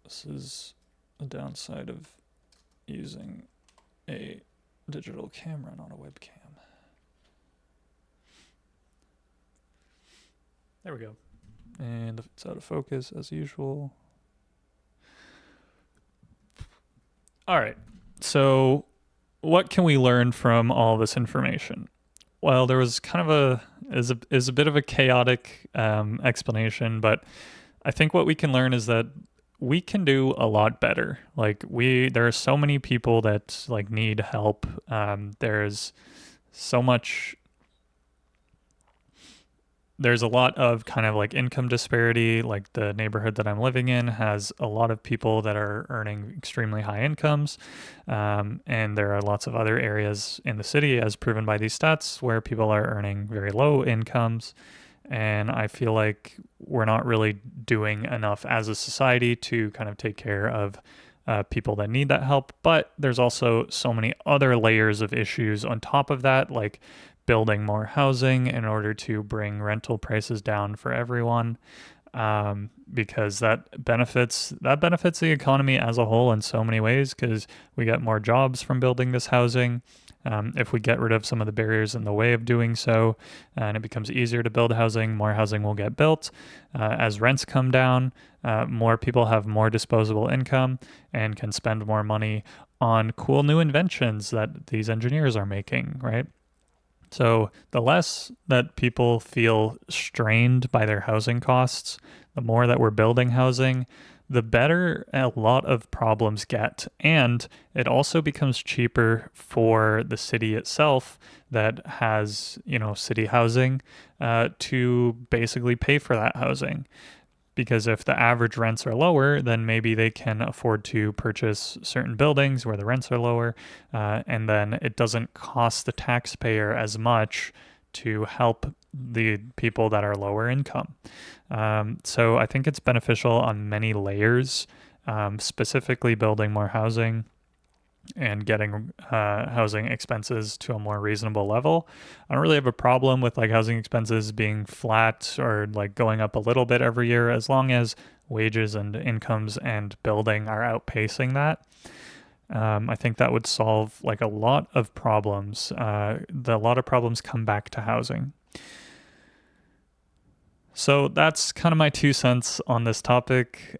This is the downside of using a digital camera, not a webcam. There we go. And if it's out of focus, as usual. All right. So what can we learn from all this information? Well, there was kind of is a bit of a chaotic explanation, but I think what we can learn is that we can do a lot better. Like there are so many people that like need help. There's a lot of kind of like income disparity. Like the neighborhood that I'm living in has a lot of people that are earning extremely high incomes. And there are lots of other areas in the city, as proven by these stats, where people are earning very low incomes. And I feel like we're not really doing enough as a society to kind of take care of people that need that help. But there's also so many other layers of issues on top of that, like building more housing in order to bring rental prices down for everyone, because that benefits the economy as a whole in so many ways, because we get more jobs from building this housing. If we get rid of some of the barriers in the way of doing so, and it becomes easier to build housing, more housing will get built. As rents come down, more people have more disposable income and can spend more money on cool new inventions that these engineers are making, right? So the less that people feel strained by their housing costs, the more that we're building housing, the better a lot of problems get. And it also becomes cheaper for the city itself that has, city housing, to basically pay for that housing. Because if the average rents are lower, then maybe they can afford to purchase certain buildings where the rents are lower, and then it doesn't cost the taxpayer as much to help the people that are lower income. So I think it's beneficial on many layers, specifically building more housing and getting housing expenses to a more reasonable level. I don't really have a problem with like housing expenses being flat or like going up a little bit every year, as long as wages and incomes and building are outpacing that. I think that would solve like a lot of problems. A lot of problems come back to housing. So that's kind of my 2 cents on this topic.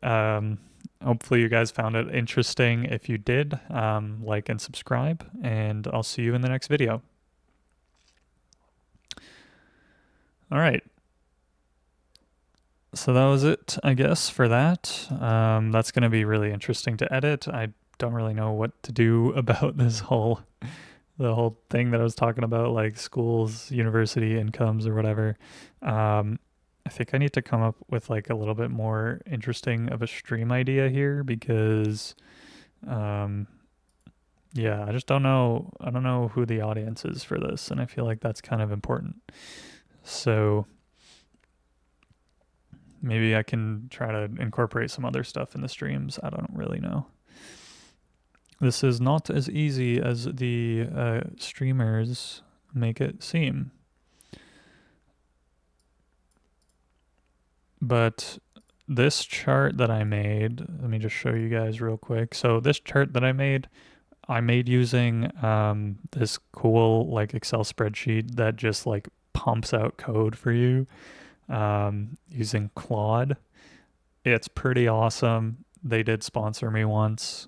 Hopefully you guys found it interesting. If you did, like and subscribe, and I'll see you in the next video. All right. So that was it, I guess, for that. That's going to be really interesting to edit. I don't really know what to do about the whole thing that I was talking about, like schools, university incomes or whatever. I think I need to come up with like a little bit more interesting of a stream idea here, because yeah, I just don't know. I don't know who the audience is for this, and I feel like that's kind of important. So maybe I can try to incorporate some other stuff in the streams. I don't really know. This is not as easy as the streamers make it seem. But this chart that I made, let me just show you guys real quick. So this chart that I made using this cool like Excel spreadsheet that just like pumps out code for you using Claude. It's pretty awesome. They did sponsor me once,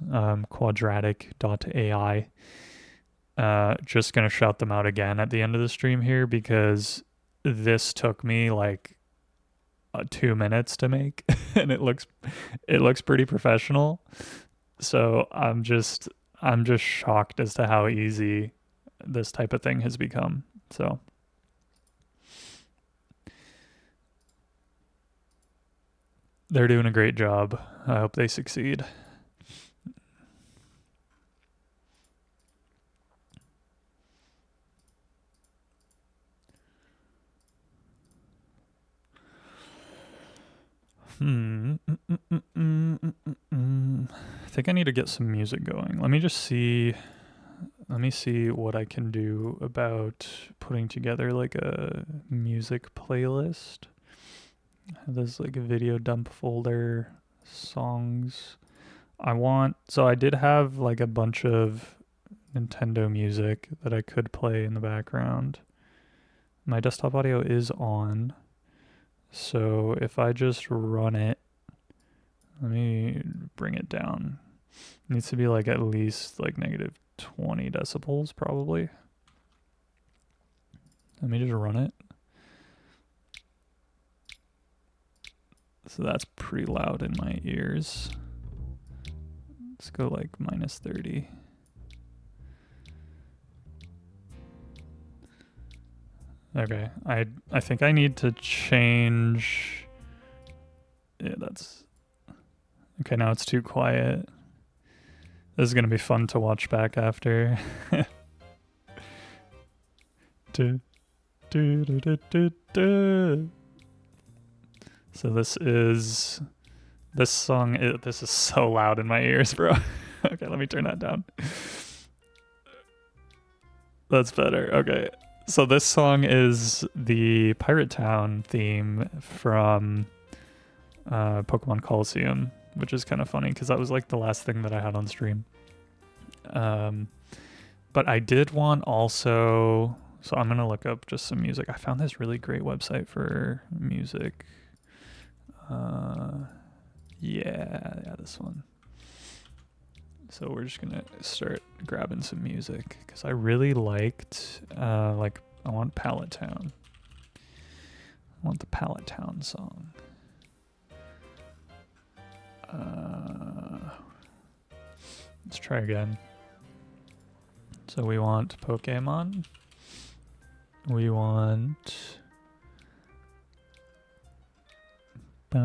quadratic.ai. Just going to shout them out again at the end of the stream here because this took me like 2 minutes to make and it looks pretty professional. So I'm just shocked as to how easy this type of thing has become. So they're doing a great job. I hope they succeed. I think I need to get some music going. Let me see what I can do about putting together like a music playlist. There's like a video dump folder, songs. So I did have like a bunch of Nintendo music that I could play in the background. My desktop audio is on. So if I just run it, let me bring it down. It needs to be like at least like negative 20 decibels probably. Let me just run it. So that's pretty loud in my ears. Let's go like minus 30. Okay, I think I need to change. Yeah, that's okay. Now it's too quiet. This is gonna be fun to watch back after. So this song. This is so loud in my ears, bro. Okay, let me turn that down. That's better. Okay. So this song is the Pirate Town theme from Pokemon Colosseum, which is kind of funny because that was like the last thing that I had on stream. But I did want also, so I'm gonna look up just some music. I found this really great website for music. Yeah, this one. So we're just gonna start grabbing some music because I really liked like I want Pallet Town. I want the Pallet Town song. Let's try again. So we want Pokemon. We want we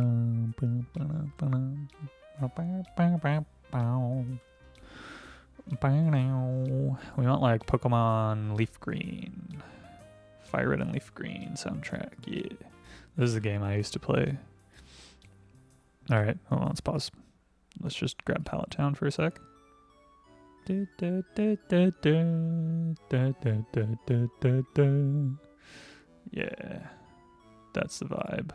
want like Pokemon Leaf Green. Fire Red and Leaf Green soundtrack. Yeah. This is a game I used to play. Alright, hold on, let's pause. Let's just grab Pallet Town for a sec. Yeah, that's the vibe.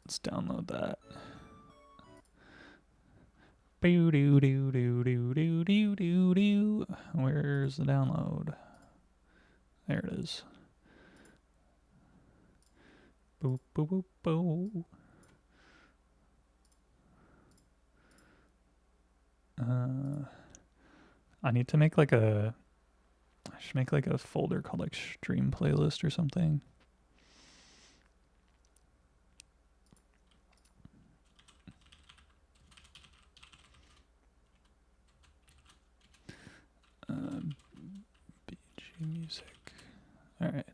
Let's download that. Where's the download? There it is. Boop, boop, boop, boop. I need to make like I should make like a folder called like stream playlist or something. BG music. All right.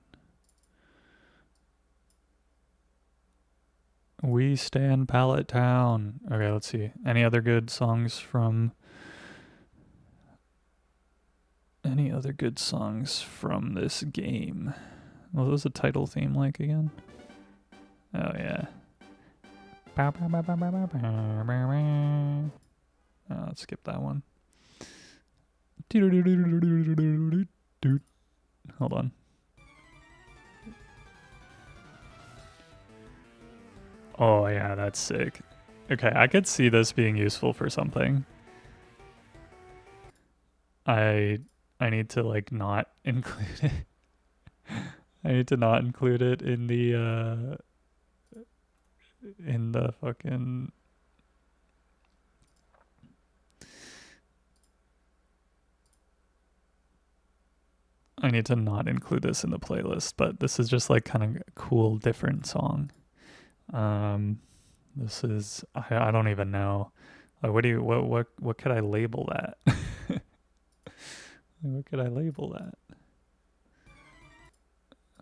We Stand Pallet Town. Okay, let's see. Any other good songs from this game? What was the title theme like again? Oh yeah. Let's skip that one. Hold on. Oh yeah, that's sick. Okay, I could see this being useful for something. I need to like not include it. I need to not include it in the fucking I need to not include this in the playlist, but this is just like kind of a cool different song. This is I don't even know. Like what could I label that? What could I label that?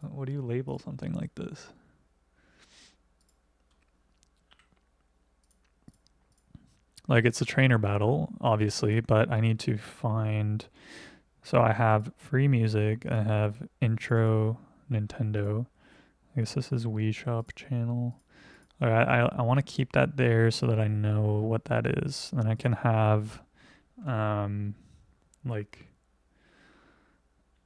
What do you label something like this? Like it's a trainer battle, obviously, but I need to find. So I have free music. I have intro Nintendo. I guess this is Wii Shop channel. All right, I want to keep that there so that I know what that is. And I can have like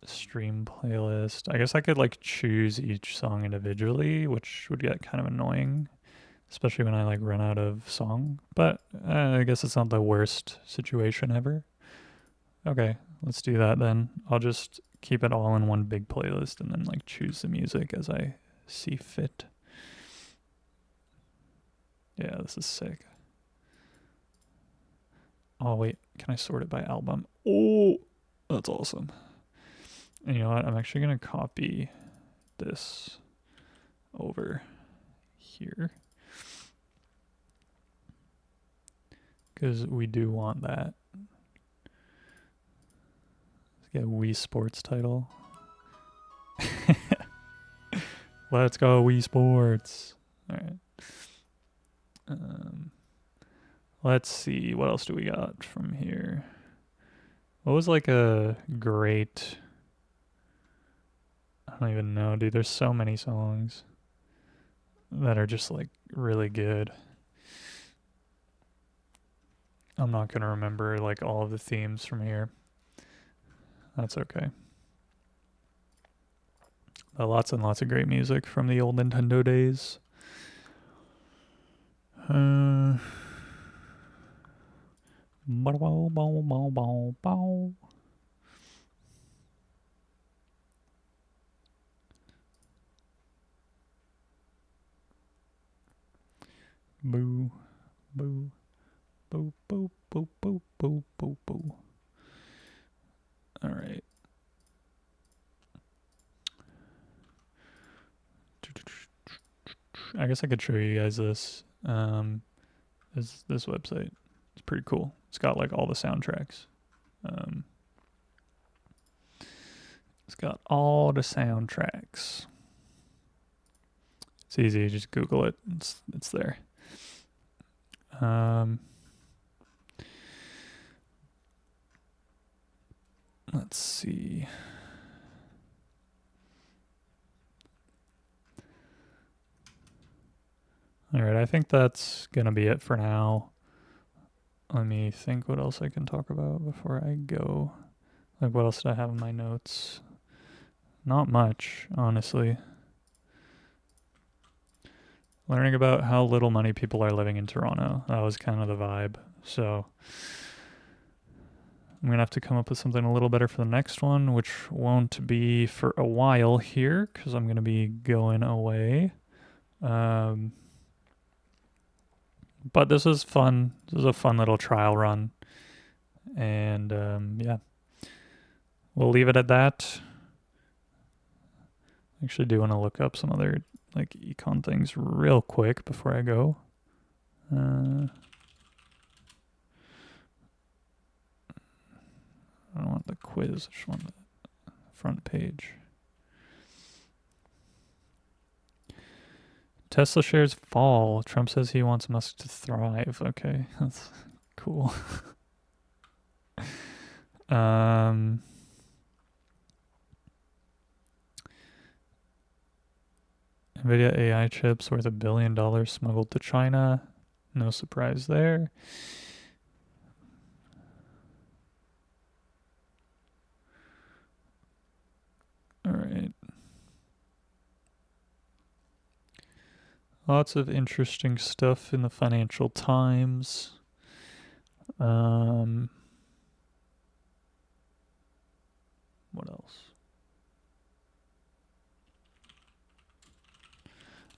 stream playlist. I guess I could like choose each song individually, which would get kind of annoying, especially when I like run out of song. But I guess it's not the worst situation ever. Okay, let's do that then. I'll just keep it all in one big playlist and then like choose the music as I see fit. Yeah, this is sick. Oh wait, can I sort it by album? Oh, that's awesome. And you know what? I'm actually gonna copy this over here because we do want that. Let's get Wii Sports title. Let's go Wii Sports. All right. Let's see. What else do we got from here? What was like a great? I don't even know, dude. There's so many songs that are just like really good. I'm not gonna remember like all of the themes from here. That's okay. But lots and lots of great music from the old Nintendo days. Boo, boo, boo, boo, boo, boo, boo, boo, boo. All right. I guess I could show you guys this. This website. It's pretty cool. It's got like all the soundtracks. It's got all the soundtracks. It's easy. Just Google it. It's there. Let's see. All right, I think that's gonna be it for now. Let me think what else I can talk about before I go. Like, what else did I have in my notes? Not much, honestly. Learning about how little money people are living in Toronto. That was kind of the vibe. So I'm going to have to come up with something a little better for the next one, which won't be for a while here because I'm going to be going away. But this is fun. This is a fun little trial run. And yeah, we'll leave it at that. I actually do want to look up some other like econ things real quick before I go. I don't want the quiz, I just want the front page. Tesla shares fall. Trump says he wants Musk to thrive. Okay, that's cool. NVIDIA AI chips worth $1 billion smuggled to China. No surprise there. All right. Lots of interesting stuff in the Financial Times. What else?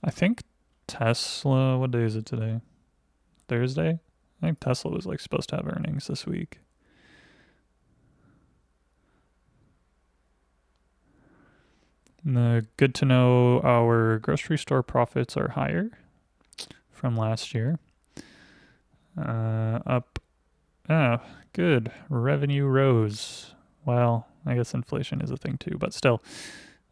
I think Tesla, what day is it today? Thursday? I think Tesla was like supposed to have earnings this week. Good to know our grocery store profits are higher from last year. Up. Oh, good. Revenue rose. Well, I guess inflation is a thing too, but still.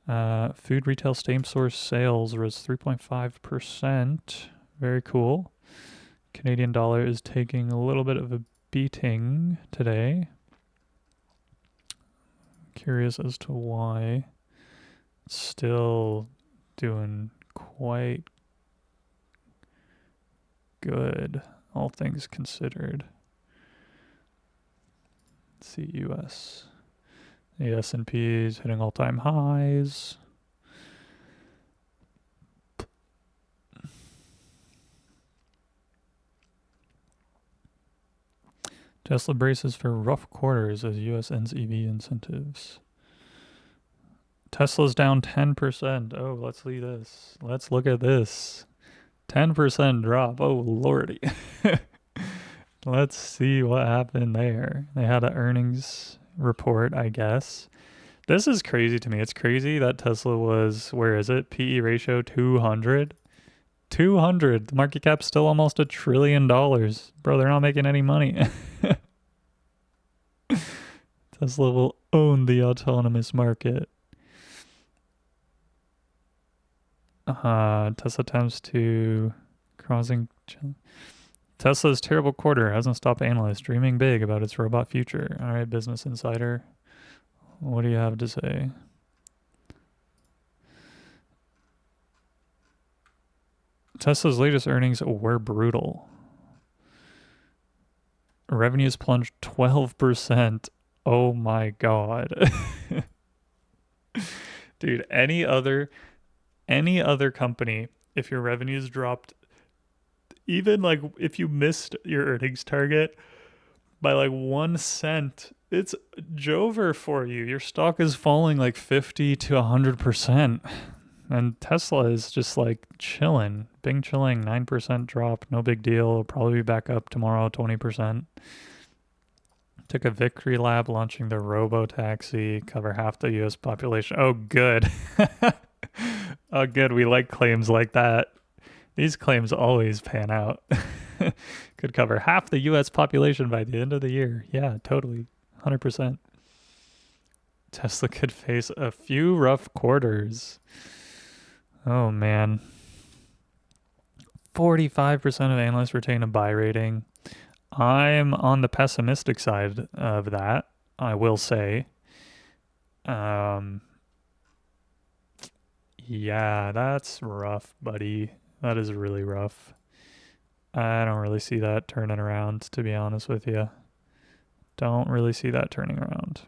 Food retail same-store sales rose 3.5%. Very cool. Canadian dollar is taking a little bit of a beating today. Curious as to why. Still doing quite good, all things considered. Let's see, US. The S&P is hitting all-time highs. Tesla braces for rough quarters as US ends EV incentives. Tesla's down 10%. Oh, let's see this. Let's look at this. 10% drop. Oh, lordy. Let's see what happened there. They had an earnings report, I guess. This is crazy to me. It's crazy that Tesla was, where is it? PE ratio 200. 200. The market cap's still almost $1 trillion. Bro, they're not making any money. Tesla will own the autonomous market. Tesla attempts to crossing. Tesla's terrible quarter hasn't stopped analysts dreaming big about its robot future. All right, Business Insider. What do you have to say? Tesla's latest earnings were brutal. Revenues plunged 12%. Oh my God. Dude, any other company, if your revenues dropped, even like if you missed your earnings target by like 1 cent, it's Jover for you. Your stock is falling like 50 to 100%. And Tesla is just like chilling, Bing chilling, 9% drop, no big deal. It'll probably be back up tomorrow, 20%. Took a victory lap launching the robo-taxi, cover half the US population. Oh, good. Oh, good. We like claims like that. These claims always pan out. Could cover half the US population by the end of the year. Yeah, totally. 100%. Tesla could face a few rough quarters. Oh, man. 45% of analysts retain a buy rating. I'm on the pessimistic side of that, I will say. Yeah, that's rough, buddy. That is really rough. I don't really see that turning around, to be honest with you. Don't really see that turning around.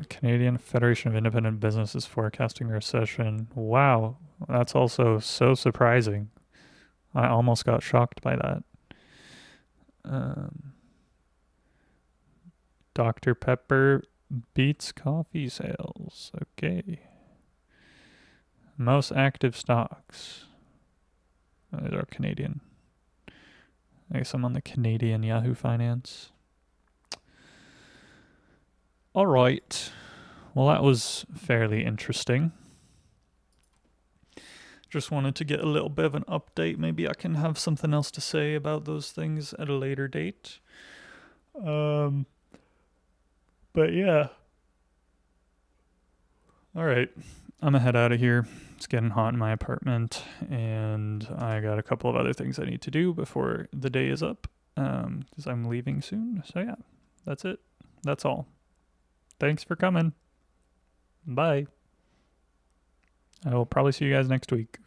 Canadian Federation of Independent Business is forecasting a recession. Wow, that's also so surprising. I almost got shocked by that. Dr. Pepper beats coffee sales. Okay. Most active stocks. These are Canadian. I guess I'm on the Canadian Yahoo Finance. All right. Well, that was fairly interesting. Just wanted to get a little bit of an update. Maybe I can have something else to say about those things at a later date. But yeah. All right. I'm gonna head out of here. It's getting hot in my apartment, and I got a couple of other things I need to do before the day is up, because I'm leaving soon. So yeah, that's it. That's all. Thanks for coming. Bye. I will probably see you guys next week.